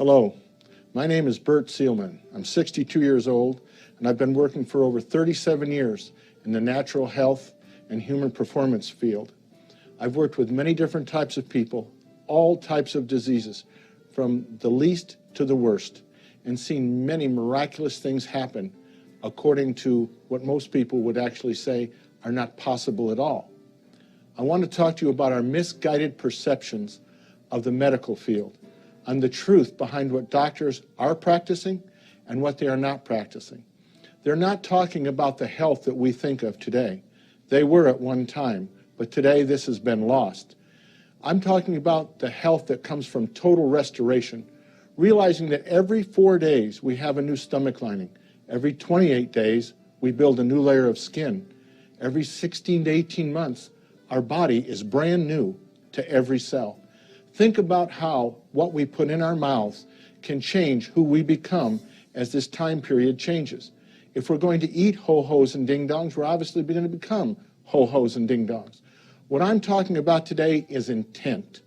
Hello, my name is Bert Seelman. I'm 62 years old, and I've been working for over 37 years in the natural health and human performance field. I've worked with many different types of people, all types of diseases, from the least to the worst, and seen many miraculous things happen according to what most people would actually say are not possible at all. I want to talk to you about our misguided perceptions of the medical field, and the truth behind what doctors are practicing and what they are not practicing. They're not talking about the health that we think of today. They were at one time, but today this has been lost. I'm talking about the health that comes from total restoration, realizing that every 4 days we have a new stomach lining. Every 28 days we build a new layer of skin. Every 16 to 18 months our body is brand new to every cell. Think about how what we put in our mouths can change who we become as this time period changes. If we're going to eat ho-hos and ding-dongs, we're obviously going to become ho-hos and ding-dongs. What I'm talking about today is intent.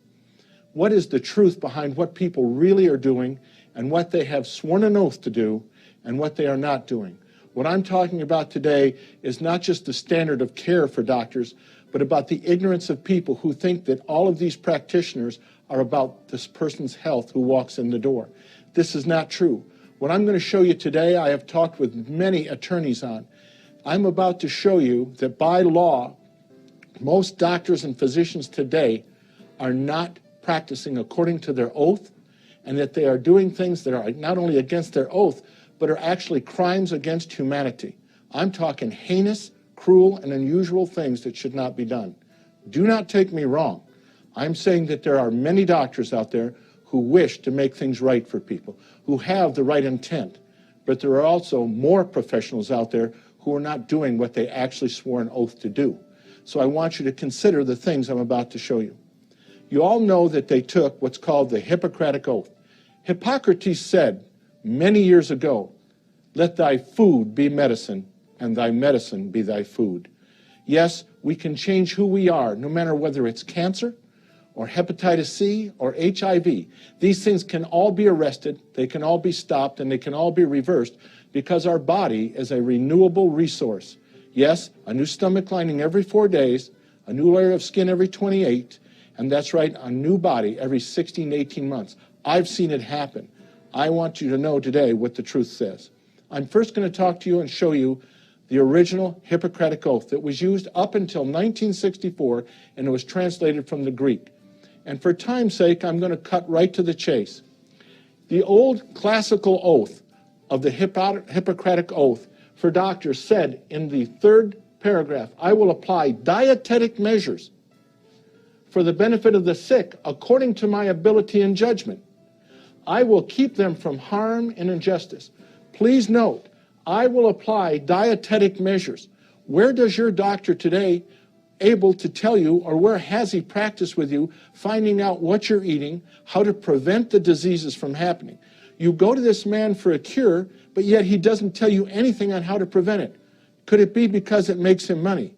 What is the truth behind what people really are doing and what they have sworn an oath to do and what they are not doing? What I'm talking about today is not just the standard of care for doctors, but about the ignorance of people who think that all of these practitioners are about this person's health who walks in the door. This is not true. What I'm going to show you today, I have talked with many attorneys on. I'm about to show you that by law, most doctors and physicians today are not practicing according to their oath, and that they are doing things that are not only against their oath, but are actually crimes against humanity. I'm talking heinous, cruel, and unusual things that should not be done. Do not take me wrong. I'm saying that there are many doctors out there who wish to make things right for people, who have the right intent, but there are also more professionals out there who are not doing what they actually swore an oath to do. So I want you to consider the things I'm about to show you. You all know that they took what's called the Hippocratic Oath. Hippocrates said many years ago, "Let thy food be medicine, and thy medicine be thy food." Yes, we can change who we are, no matter whether it's cancer, or hepatitis C, or HIV. These things can all be arrested, they can all be stopped, and they can all be reversed because our body is a renewable resource. Yes, a new stomach lining every 4 days, a new layer of skin every 28, and that's right, a new body every 16 to 18 months. I've seen it happen. I want you to know today what the truth says. I'm first going to talk to you and show you the original Hippocratic Oath that was used up until 1964, and it was translated from the Greek. And for time's sake, I'm going to cut right to the chase. The old classical oath of the Hippocratic Oath for doctors said in the third paragraph, "I will apply dietetic measures for the benefit of the sick according to my ability and judgment. I will keep them from harm and injustice." Please note, I will apply dietetic measures. Where does your doctor today able to tell you, or where has he practiced with you, finding out what you're eating, how to prevent the diseases from happening? You go to this man for a cure, but yet he doesn't tell you anything on how to prevent it. Could it be because it makes him money?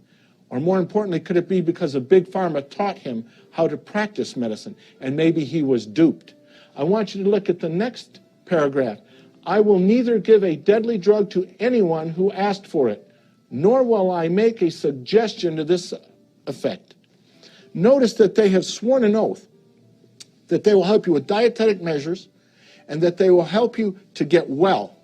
Or more importantly, could it be because a big pharma taught him how to practice medicine, and maybe he was duped? I want you to look at the next paragraph. "I will neither give a deadly drug to anyone who asked for it, nor will I make a suggestion to this effect." Notice that they have sworn an oath that they will help you with dietetic measures and that they will help you to get well,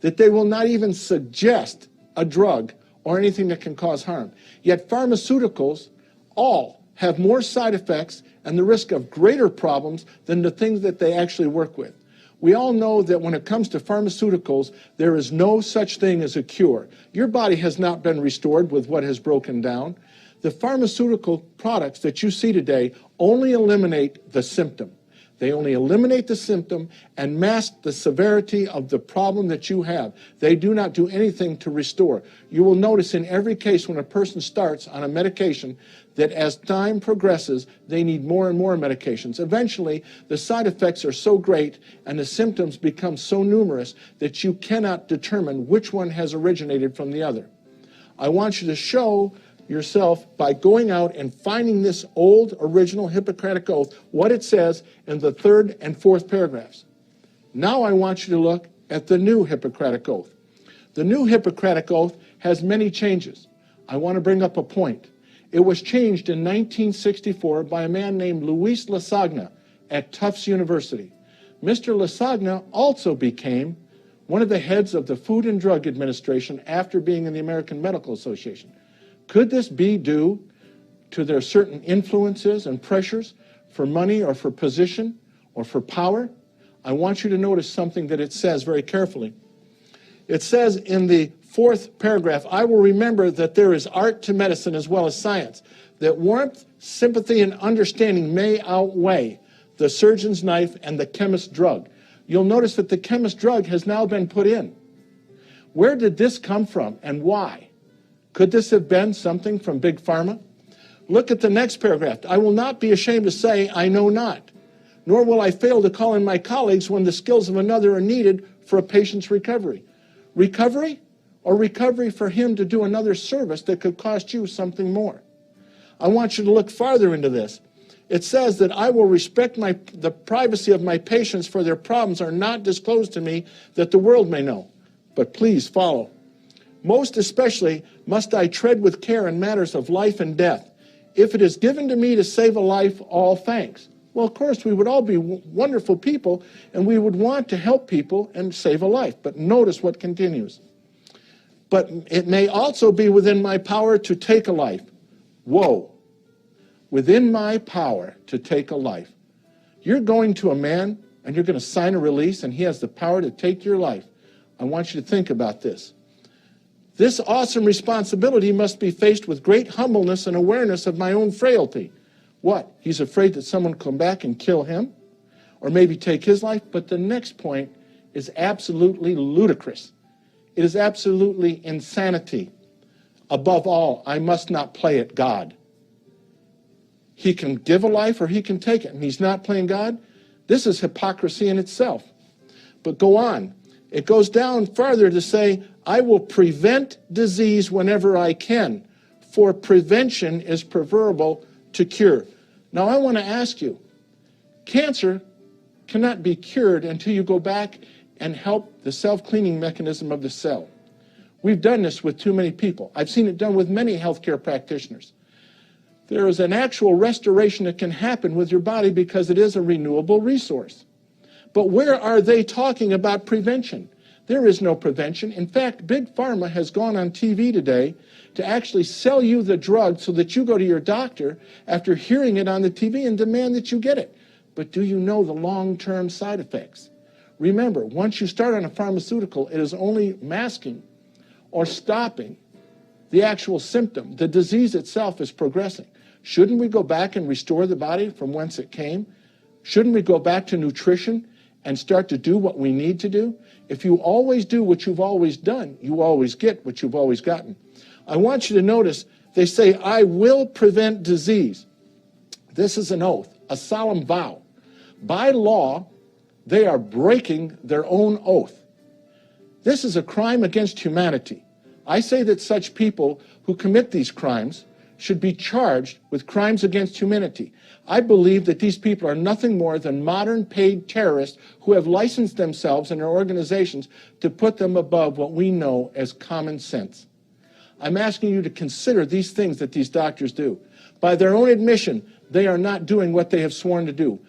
that they will not even suggest a drug or anything that can cause harm. Yet pharmaceuticals all have more side effects and the risk of greater problems than the things that they actually work with. We all know that when it comes to pharmaceuticals, there is no such thing as a cure. Your body has not been restored with what has broken down. The pharmaceutical products that you see today only eliminate the symptom. They only eliminate the symptom and mask the severity of the problem that you have. They do not do anything to restore. You will notice in every case when a person starts on a medication that as time progresses, they need more and more medications. Eventually, the side effects are so great and the symptoms become so numerous that you cannot determine which one has originated from the other. I want you to show yourself by going out and finding this old original Hippocratic Oath, what it says in the third and fourth paragraphs. Now I want you to look at the new Hippocratic Oath. The new Hippocratic Oath has many changes. I want to bring up a point. It was changed in 1964 by a man named Luis Lasagna at Tufts University. Mr. Lasagna also became one of the heads of the Food and Drug Administration after being in the American Medical Association. Could this be due to their certain influences and pressures for money or for position or for power? I want you to notice something that it says very carefully. It says in the fourth paragraph, I will remember that there is art to medicine as well as science, that warmth, sympathy, and understanding may outweigh the surgeon's knife and the chemist's drug. You'll notice that the chemist's drug has now been put in. Where did this come from and why? Could this have been something from Big Pharma? Look at the next paragraph. I will not be ashamed to say I know not, nor will I fail to call in my colleagues when the skills of another are needed for a patient's recovery. Recovery? Or recovery for him to do another service that could cost you something more. I want you to look farther into this. It says that I will respect the privacy of my patients, for their problems are not disclosed to me that the world may know. But please follow. Most especially must I tread with care in matters of life and death. If it is given to me to save a life, all thanks. Well, of course, we would all be wonderful people, and we would want to help people and save a life. But notice what continues. But it may also be within my power to take a life. Whoa. Within my power to take a life. You're going to a man and you're going to sign a release and he has the power to take your life. I want you to think about this. This awesome responsibility must be faced with great humbleness and awareness of my own frailty. What? He's afraid that someone will come back and kill him? Or maybe take his life? But the next point is absolutely ludicrous. It is absolutely insanity. Above all, I must not play at God. He can give a life or he can take it, and he's not playing God. This is hypocrisy in itself. But go on. It goes down farther to say, I will prevent disease whenever I can, for prevention is preferable to cure. Now I want to ask you, cancer cannot be cured until you go back and help the self-cleaning mechanism of the cell. We've done this with too many people. I've seen it done with many healthcare practitioners. There is an actual restoration that can happen with your body because it is a renewable resource. But where are they talking about prevention? There is no prevention. In fact, Big Pharma has gone on TV today to actually sell you the drug so that you go to your doctor after hearing it on the TV and demand that you get it. But do you know the long-term side effects? Remember, once you start on a pharmaceutical, it is only masking or stopping the actual symptom. The disease itself is progressing. Shouldn't we go back and restore the body from whence it came? Shouldn't we go back to nutrition and start to do what we need to do? If you always do what you've always done, you always get what you've always gotten. I want you to notice, they say, I will prevent disease. This is an oath, a solemn vow. By law, they are breaking their own oath. This is a crime against humanity. I say that such people who commit these crimes should be charged with crimes against humanity. I believe that these people are nothing more than modern paid terrorists who have licensed themselves and their organizations to put them above what we know as common sense. I'm asking you to consider these things that these doctors do. By their own admission, they are not doing what they have sworn to do.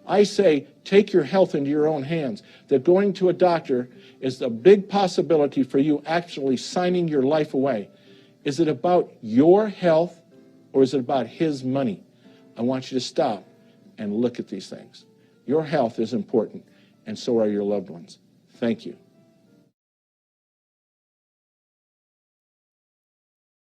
I say, take your health into your own hands, that going to a doctor is a big possibility for you actually signing your life away. Is it about your health or is it about his money? I want you to stop and look at these things. Your health is important, and so are your loved ones. Thank you.